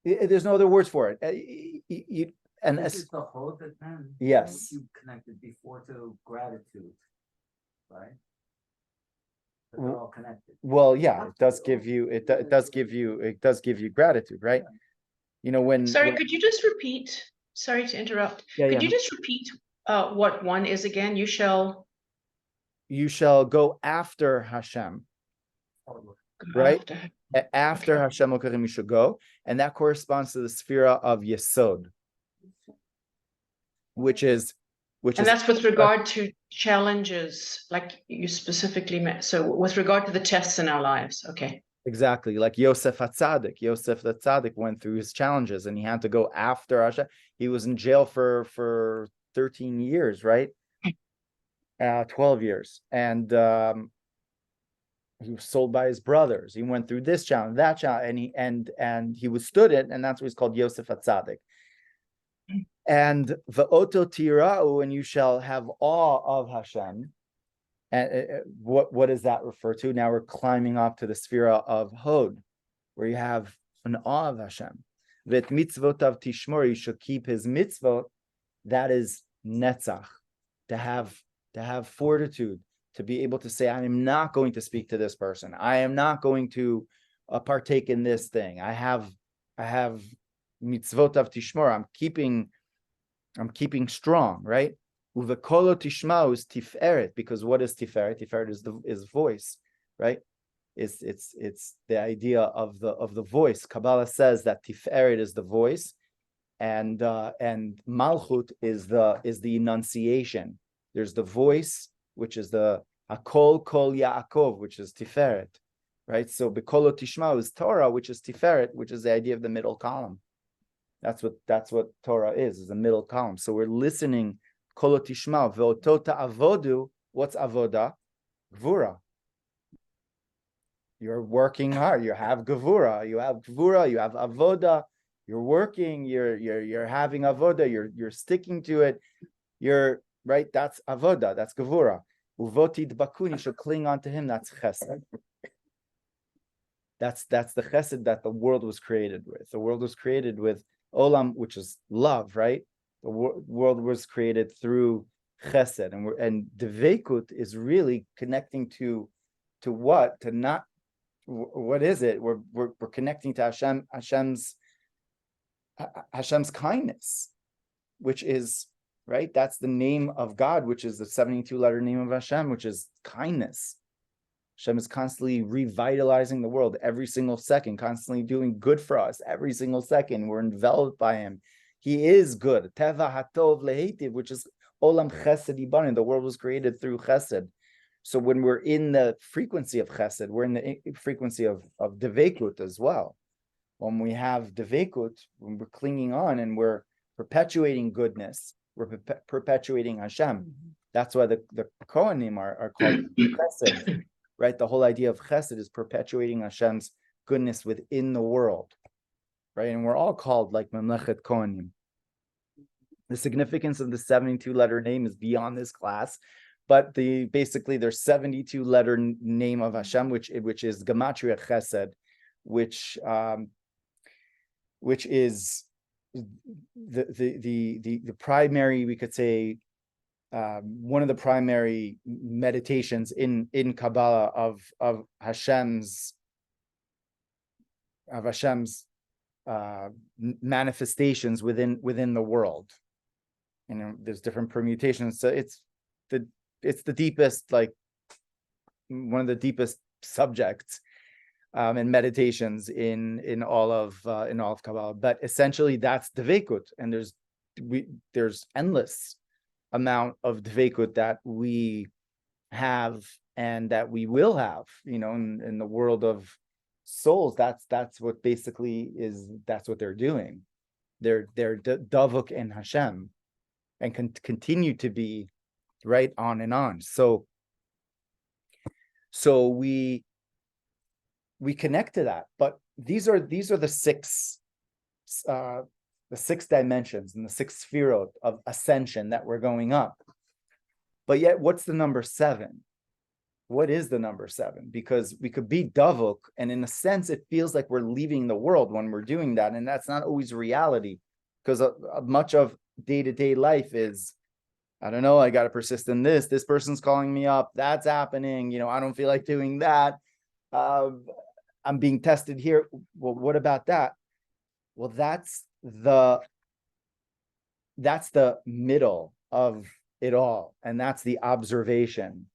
There's no other words for it. And
this is the whole depend.
Yes.
You connected before to gratitude, right? But they're all connected.
Well, yeah, it does give you gratitude, right? You know, when
Could you just repeat? Sorry to interrupt. Could you just repeat what 1 is again? You shall
go after Hashem, right? After Hashem Elokechem, you should go, and that corresponds to the Sefirah of Yesod, which is
that's with regard to challenges, like you specifically meant. So with regard to the tests in our lives, okay.
Exactly, like Yosef HaTzadik. Yosef the Tzaddik went through his challenges, and he had to go after Hashem. He was in jail for 13 years, right? 12 years, and he was sold by his brothers. He went through this challenge, that challenge, and he withstood it, and that's what he's called Yosef HaTzadik. And va'oto tira'u, and you shall have awe of Hashem. And what does that refer to? Now we're climbing up to the Sefirah of Hod, where you have an awe of Hashem. Vet mitzvotav tishmor, you should keep his mitzvot. That is netzach, to have fortitude, to be able to say, I am not going to speak to this person. I am not going to partake in this thing. I have mitzvotav tishmor. I'm keeping strong, right? Uvekolo tishmau is tiferet, because what is tiferet? Tiferet is voice, right? It's the idea of the voice. Kabbalah says that tiferet is the voice, and Malchut is the enunciation. There's the voice, which is the Hakol Kol Yaakov, which is Tiferet, right? So Bekolo Tishma is Torah, which is Tiferet, which is the idea of the middle column. That's what Torah is a middle column. So we're listening. Kolo Tishma Ve'otota Avodu. What's avoda? Gvura. You're working hard. You have gevura. You have gvura. You have avoda. You're working. You're having avoda. You're sticking to it. You're right. That's avoda. That's gevura. Uvotid bakuni, should cling on to him. That's chesed. That's the chesed that the world was created with. The world was created with olam, which is love, right? The world was created through chesed, and devekut is really connecting to what? To not. What is it? We're connecting to Hashem's kindness, which is right. That's the name of God, which is the 72-letter name of Hashem, which is kindness. Hashem is constantly revitalizing the world every single second, constantly doing good for us every single second. We're enveloped by Him. He is good. Teva hatov lehetiv, which is olam chesed ibanim. The world was created through chesed. So when we're in the frequency of chesed, we're in the frequency of devekut as well. When we have devekut, when we're clinging on and we're perpetuating goodness, we're perpetuating Hashem. That's why the Kohanim are called chesed, right? The whole idea of chesed is perpetuating Hashem's goodness within the world, right? And we're all called like Memlechet Kohanim. The significance of the 72-letter name is beyond this class. But basically there's 72-letter name of Hashem, which is Gematria Chesed, which is the primary, we could say, one of the primary meditations in Kabbalah of Hashem's manifestations within the world. You know, there's different permutations. So it's the deepest, like one of the deepest subjects and meditations in all of Kabbalah. But essentially, that's devekut, and there's endless amount of devekut that we have and that we will have. You know, in the world of souls, that's what basically is. That's what they're doing. They're davuk in Hashem, and continue to be. Right on and on. So we connect to that, but these are the six dimensions and the 6 Sefirot of ascension that we're going up. But yet, what's the number 7? What is the number 7? Because we could be davuk, and in a sense, it feels like we're leaving the world when we're doing that, and that's not always reality. Because much of day-to-day life is, I don't know, I got to persist in this. This person's calling me up. That's happening. You know, I don't feel like doing that. I'm being tested here. Well, what about that? Well, that's the middle of it all. And that's the observation.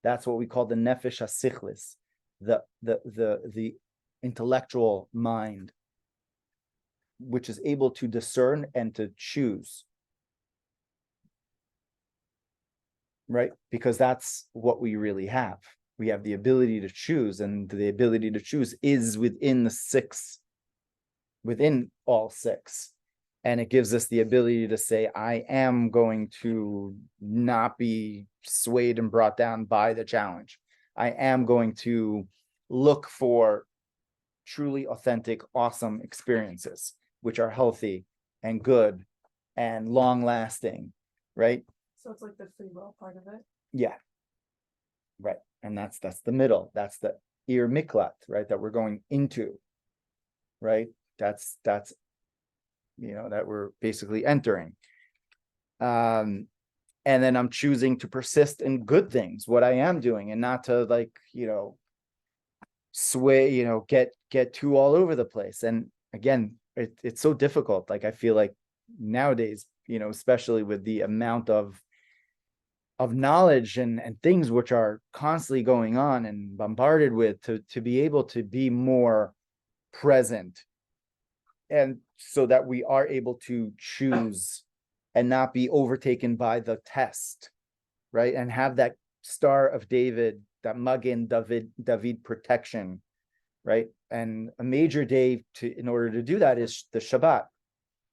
That's what we call the nefesh hasichlis, the intellectual mind, which is able to discern and to choose. Right? Because that's what we really have. We have the ability to choose, and the ability to choose is within all 6. And it gives us the ability to say, I am going to not be swayed and brought down by the challenge. I am going to look for truly authentic, awesome experiences, which are healthy and good and long lasting, right?
So it's like the free will part of it.
Yeah. Right. And that's the middle. That's the ir miklat, right? That we're going into. Right. That's you know, that we're basically entering. And then I'm choosing to persist in good things, what I am doing, and not to, like, you know, sway, you know, get too all over the place. And again, it's so difficult. Like, I feel like nowadays, you know, especially with the amount of knowledge and things which are constantly going on and bombarded with, to be able to be more present and so that we are able to choose and not be overtaken by the test, right? And have that Star of David, that Maggen David protection, right? And a major day in order to do that is the Shabbat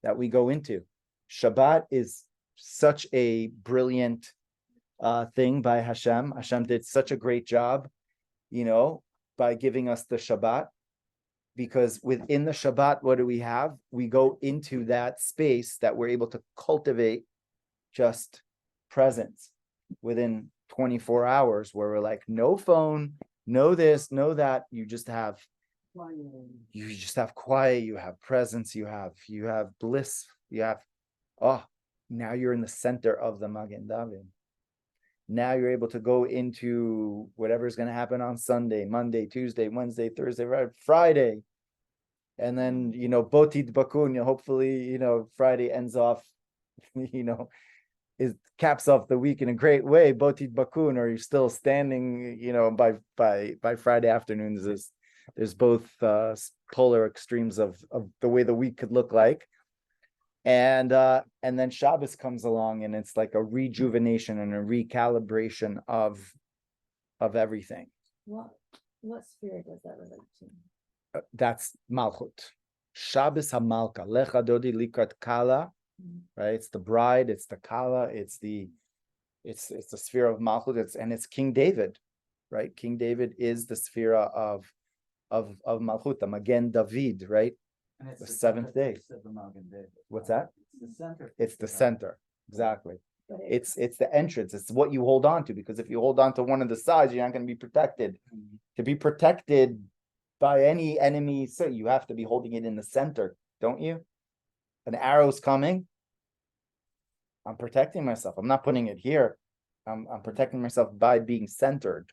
that we go into. Shabbat is such a brilliant thing by Hashem. Hashem did such a great job, by giving us the Shabbat, because within the Shabbat, what do we have? We go into that space that we're able to cultivate just presence within 24 hours, where we're like, no phone, no this, no that. You just have quiet, you have presence, you have bliss, now you're in the center of the Maggen David. Now you're able to go into whatever's going to happen on Sunday, Monday, Tuesday, Wednesday, Thursday, Friday. And then, Botit Bakun, hopefully, Friday ends off, it caps off the week in a great way, Botit Bakun, or you're still standing, by Friday afternoons. There's both polar extremes of the way the week could look like. And then Shabbos comes along, and it's like a rejuvenation and a recalibration of everything.
What spirit does that relate to?
That's Malchut. Shabbos HaMalka. Lecha Dodi Likat Kala. Right? It's the bride, it's the Kala, it's the sphere of Malchut, it's King David, right? King David is the sphere of Malchut, the Maggen David, right?
And it's
The seventh day. What's that?
It's the center.
It's the center, exactly.
But
It's the entrance. It's what you hold on to, because if you hold on to one of the sides, you're not going to be protected. To be protected by any enemy, so you have to be holding it in the center, don't you? An arrow's coming. I'm protecting myself. I'm not putting it here. I'm protecting myself by being centered.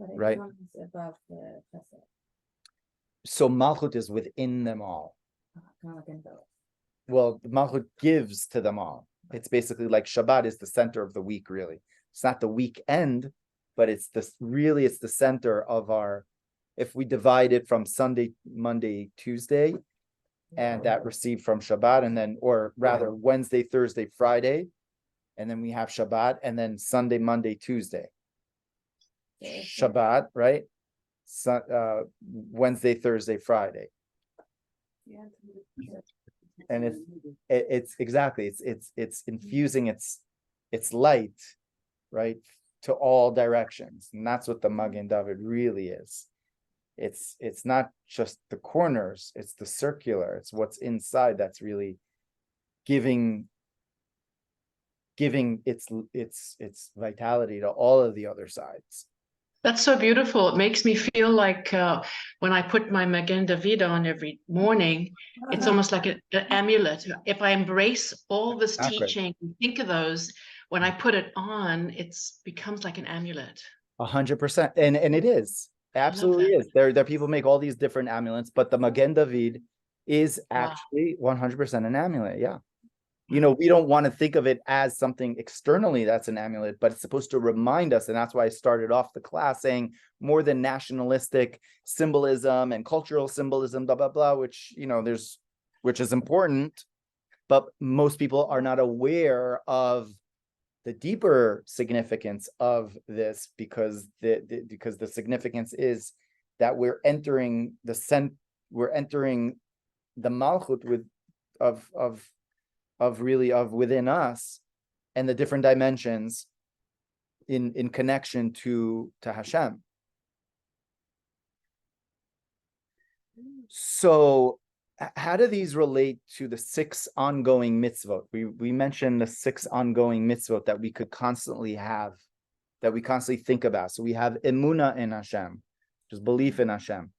but it
right.
comes above the chesed,
So Malchut is within them all.
kind of like envelope.
Well, Malchut gives to them all. It's basically like Shabbat is the center of the week, really. It's not the weekend, but it's the center of our, if we divide it from Sunday, Monday, Tuesday, and that received from Shabbat, and then, or rather Wednesday, Thursday, Friday, and then we have Shabbat, and then Sunday, Monday, Tuesday. Shabbat, right? Wednesday, Thursday, Friday. And it's exactly, it's infusing its light, right, to all directions. And that's what the Maggen David really is. It's not just the corners, it's the circular, it's what's inside that's really giving its vitality to all of the other sides.
That's so beautiful. It makes me feel like when I put my Maggen David on every morning, it's almost like an amulet. If I embrace all this
Exactly.
teaching, think of those, when I put it on, it becomes like an amulet.
100%, and it is absolutely
that.
is. There people make all these different amulets, but the Maggen David is actually 100% an amulet. Yeah. We don't want to think of it as something externally that's an amulet, but it's supposed to remind us. And that's why I started off the class saying more than nationalistic symbolism and cultural symbolism, blah, blah, blah, which is important, but most people are not aware of the deeper significance of this, because the significance is that we're entering the Malchut of within us, and the different dimensions in connection to Hashem. So how do these relate to the 6 ongoing mitzvot? We mentioned the 6 ongoing mitzvot that we could constantly have, that we constantly think about. So we have emunah in Hashem, just belief in Hashem,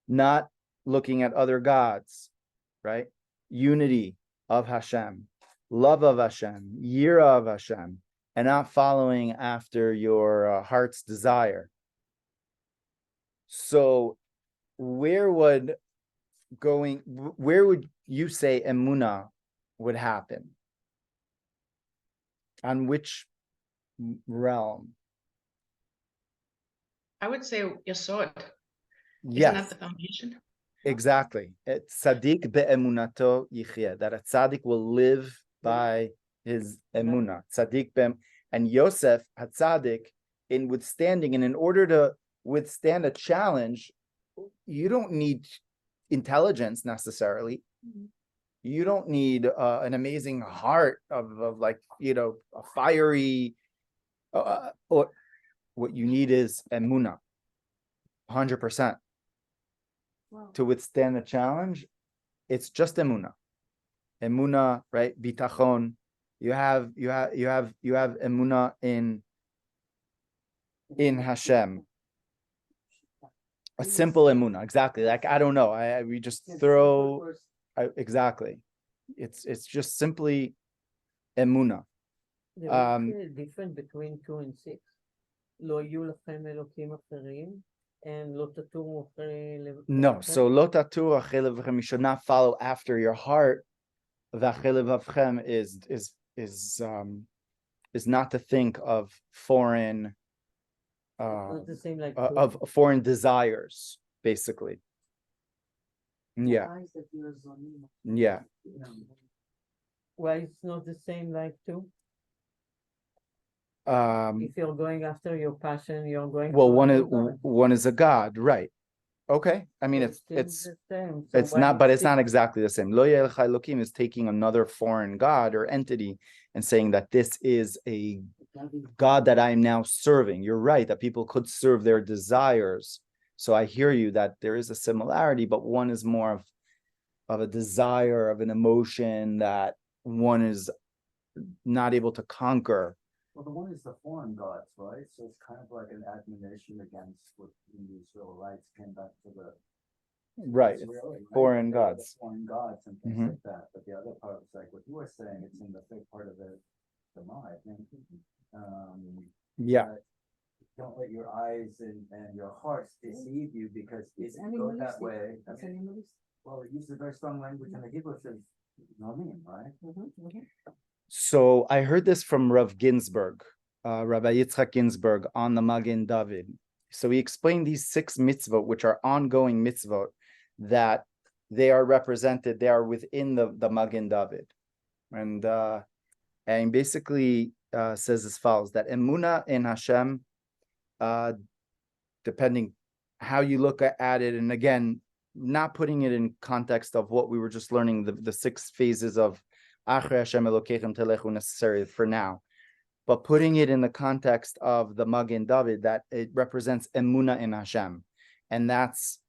not looking at other gods, right? Unity of Hashem, love of Hashem, yira of Hashem, and not following after your heart's desire. So where would you say emunah would happen? On which realm?
I would say Yesod. Isn't
Yes.
that the foundation?
Exactly. Tzaddik be'emunato yichyeh. That a tzaddik will live by his emunah. Tzaddik and Yosef HaTzadik, in withstanding, and in order to withstand a challenge, you don't need intelligence necessarily. You don't need an amazing heart of like, a fiery, or what you need is emunah, 100%.
Wow.
To withstand a challenge, it's just emunah. Emunah, right? Bitachon. You have emunah in Hashem. A simple emunah, exactly. Like, I don't know. We just throw exactly. It's just simply emunah.
There is a difference between 2 and 6. לא יהיו לכם אלוקים אחרים, and לא תטורו אחרי לבבכם.
No, so lo taturu achei levavchem, you should not follow after your heart. V'achei levavchem is not to think of foreign
Not the same like
of foreign desires, basically. Yeah. Yeah.
why it's not the same like 2? If you're going after your passion, you're going
Well,
to
one is a God, right? Okay. I mean, it's
the same. So
it's
why
not, but it's
stick-
not exactly the same. Lo yeh lecha elokim is taking another foreign God or entity and saying that this is a God that I am now serving. You're right that people could serve their desires. So I hear you that there is a similarity, but one is more of a desire, of an emotion that one is not able to conquer.
Well, the one is the foreign gods, right? So it's kind of like an admonition against what the Israelites came back to the
Right.
Israel, right?
Foreign
They were the
gods.
foreign gods and things
Mhm.
like that. But the other part was like what you were saying. It's in the third part of the mind.
Yeah.
that don't let your eyes and your hearts deceive you, because if you go that way, well, it uses a very strong language in the Hebrew, it says nomim, right?
So I heard this from Rav Ginsburg, Rabbi Yitzchak Ginsburg, on the Maggen David. So he explained these 6 mitzvot, which are ongoing mitzvot, that they are represented, they are within the Maggen David. And basically says as follows, that emunah in Hashem, depending how you look at it, and again, not putting it in context of what we were just learning, the 6 phases of Achrei Hashem Elokeichem Telechu necessary for now, but putting it in the context of the Maggen David, that it represents emunah in Hashem, and that's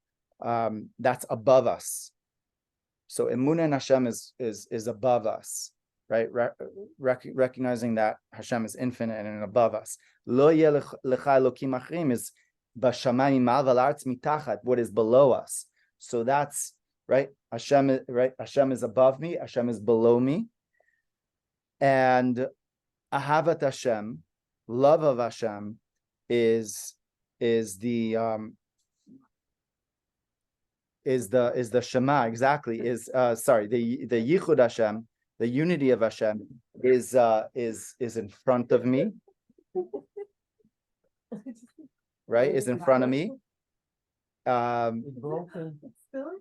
above us. So emunah in Hashem is above us, right? Recognizing that Hashem is infinite and above us. Lo yeh lecha elokim achrim is b'shamayim ma'al v'la'aretz mitachat, what is below us. So that's right. Hashem is above me. Hashem is below me. And ahavat Hashem, love of Hashem, is the Shema, exactly. The Yichud Hashem, the unity of Hashem, is in front of me. Right? Is in front of me.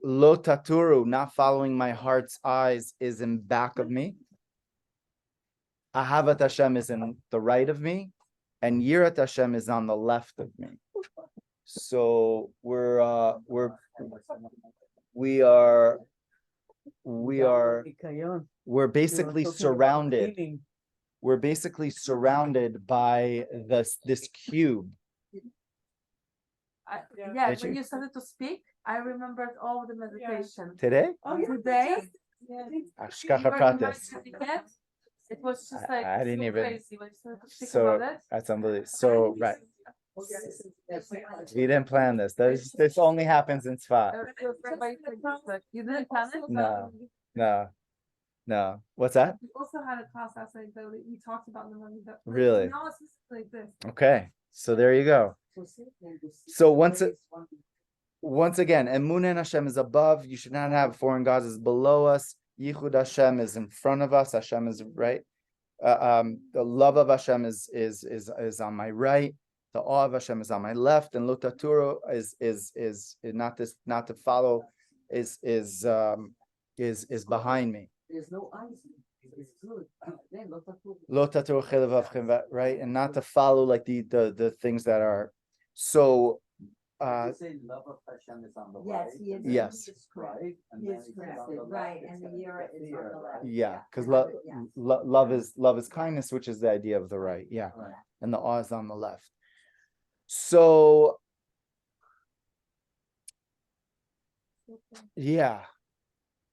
Lo taturu, not following my heart's eyes, is in back of me. Ahavat Hashem is in the right of me, and Yirat Hashem is on the left of me. So we are basically surrounded. We're basically surrounded by this cube.
Yeah, when you started to speak, I remembered all the meditation.
Today?
Today,
Ashkacha pratis.
it was just like
I didn't
so
even.
crazy when you started to speak
So
about it.
that's unbelievable. So right, we didn't plan this. This only happens in Tzfat.
You didn't plan it?
No. What's that?
We also had a class last night that we talked about the money that
Really?
analysis like this.
Okay, so there you go. So once again, emunah in Hashem is above. You should not have foreign gods is below us. Yichud Hashem is in front of us. Hashem is right. The love of Hashem is on my right. The awe of Hashem is on my left. And lo taturu is not to follow is behind me.
There's no eyes. It's good. Then
Lo tatoru chelevavchem, right? And not to follow like the things that are so
say love of Hashem is on the
Yes,
right.
he is.
Yes.
He is correct.
Right? And
He
then
is
it's
correct,
on the left,
right,
it's
and the
got
year is on the left.
yeah, because
Yeah.
love is kindness, which is the idea of the right. Yeah.
Right.
And the awe is on the left. So yeah.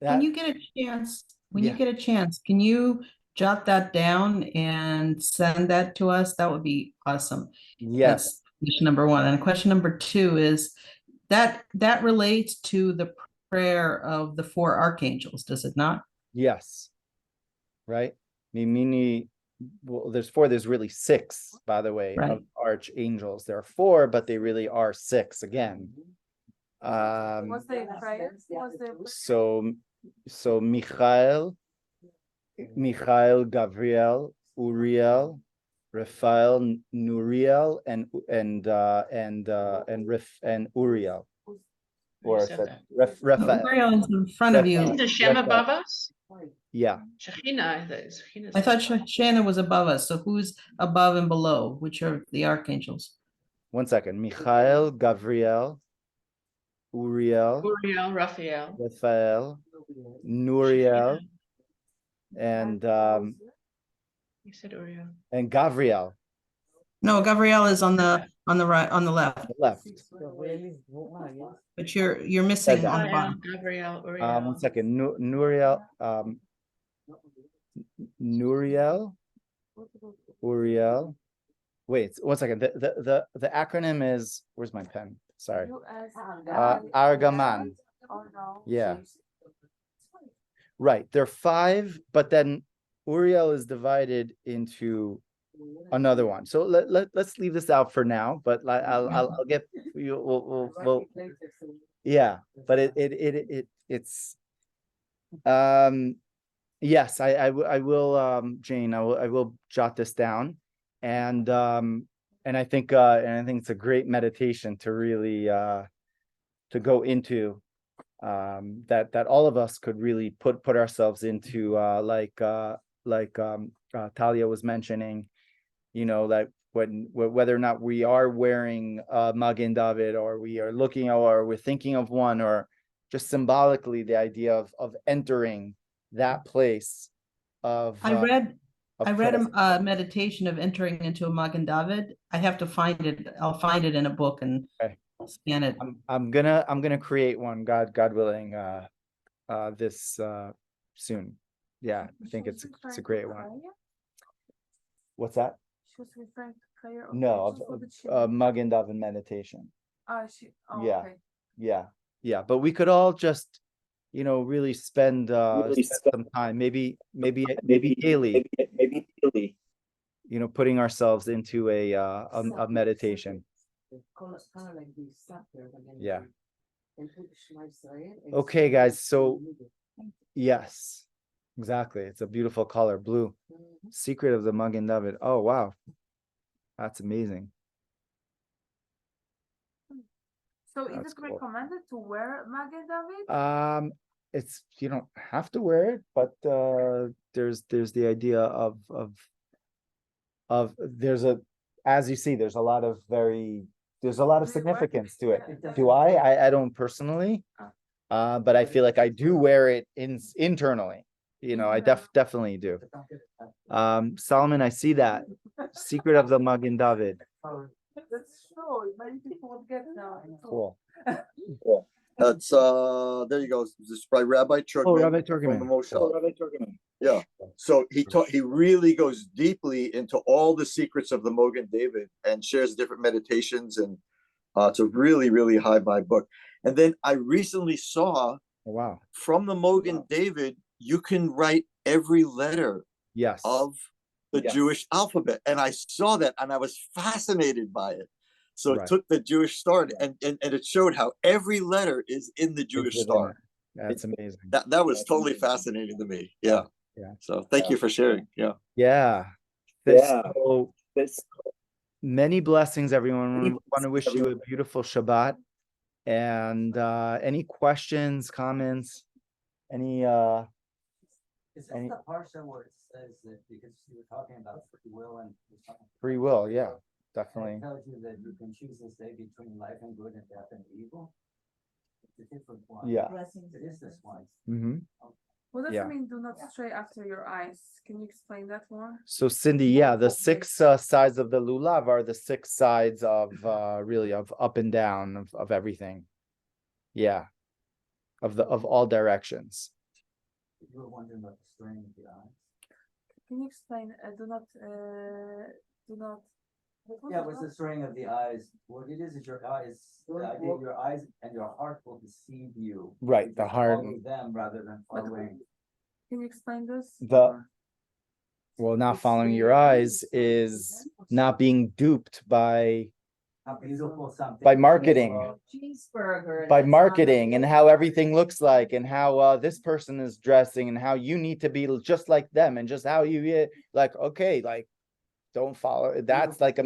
Can
That,
you get a chance, when
Yeah.
you get a chance, can you jot that down and send that to us? That would be awesome.
yes.
That's question number one. And question number two is that relates to the prayer of the four archangels, does it not?
Yes. Right? Mimini, well, there's four, there's really six, by the way,
Right.
of archangels. There are four, but they really are six again.
What's the prayer? What's the
So Michael, Gabriel, Uriel, Raphael, Nuriel, and Uriel. Or
You said that.
Raphael.
Uriel is in front of you.
Isn't Hashem above us?
Yeah.
Shekhinah.
I thought Shanna was above us. So who's above and below? Which are the archangels?
1 second. Michael, Gabriel, Uriel,
Raphael.
Raphael, Nuriel, and
You said Uriel.
Gabriel
No, Gabrielle is on the right, on the left,
on the left.
but you're missing
that.
on the bottom.
Gabriel, Uriel.
1 second. Nuriel, Nuriel, Uriel. Wait, 1 second. The acronym is, where's my pen? Sorry. Argaman.
Oh no.
Yeah. Right. There are five, but then Uriel is divided into another one. So let's leave this out for now, but I'll get you. We'll yeah, but it's yes, I will Jane, I will jot this down, and I think it's a great meditation to really to go into, that all of us could really put ourselves into, like Talia was mentioning, that whether or not we are wearing Maggen David, or we are looking, or we're thinking of one, or just symbolically the idea of entering that place of
I read
presence.
a meditation of entering into a Maggen David. I have to find it. I'll find it in a book and
Okay.
scan it.
I'm gonna create one, God willing, this soon. Yeah, I think it's a great one. What's that?
She was referring to prayer. of
No,
angels, or did she-
Maggen David meditation.
Yeah.
Yeah. Yeah, but we could all just, really spend some time, maybe daily, putting ourselves into a meditation. Yeah. Okay, guys. So yes, exactly. It's a beautiful color, blue. Secret of the Maggen David. Oh wow, that's amazing.
So is
That's
it
cool.
recommended to wear Maggen David?
It's, you don't have to wear it, but there's the idea of as you see, there's a lot of significance to it. Do I don't personally, but I feel like I do wear it internally. I definitely do. Solomon, I see that. Secret of the Maggen David.
That's true. Many people forget now.
Cool.
That's there you go. This is by Rabbi Turkman.
Rabbi
from the
Turkman.
Moshe. Yeah. So he really goes deeply into all the secrets of the Maggen David and shares different meditations, and it's a really, really high vibe book. And then I recently saw
Wow.
from the Maggen David, you can write every letter
Yes.
of the Jewish alphabet. And I saw that and I was fascinated by it. So
Right.
it took the Jewish star and it showed how every letter is in the Jewish
within
star.
it. That's amazing.
That was totally fascinating to me. Yeah.
Yeah.
So thank you for sharing. Yeah.
Yeah. So many blessings, everyone. We want to wish you a beautiful Shabbat. And any questions, comments? Any
Is this
Any-
the parsha where it says that, because you were talking about free will and.
free will? Yeah,
And
definitely.
it tells you that you can choose this day between life and good and death and evil. It's a different one.
Yeah.
It is this one.
Hmm.
What does
Yeah.
it mean, do not stray after your eyes? Can you explain that more?
So Cindy, yeah, the six sides of the lulav are the six sides of really of up and down of everything. Yeah, of all directions.
You were wondering about the string of the eyes.
Can you explain, do not.
Yeah, what's the string of the eyes? What it is your eyes, the idea your eyes and your heart will deceive you.
Right,
You
the
just
heart.
follow them rather than following.
Can you explain this?
Well, not following your eyes is not being duped by
How beautiful something.
by marketing.
Cheeseburger.
By marketing and how everything looks like and how this person is dressing and how you need to be just like them and just how you like, okay, like don't follow. That's like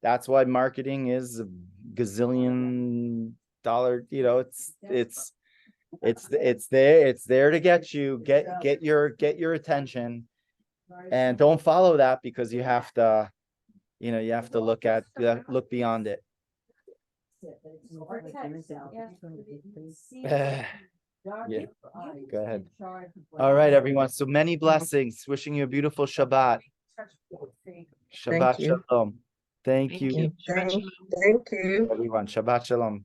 that's why marketing is a gazillion dollar, it's there to get you, get your attention, and don't follow that because you have to, you have to look beyond it. Yeah, go ahead. All right, everyone. So many blessings. Wishing you a beautiful Shabbat. Shabbat
you.
Shalom. Thank you,
Shabbat shalom.
Thank you.
everyone. Shabbat Shalom.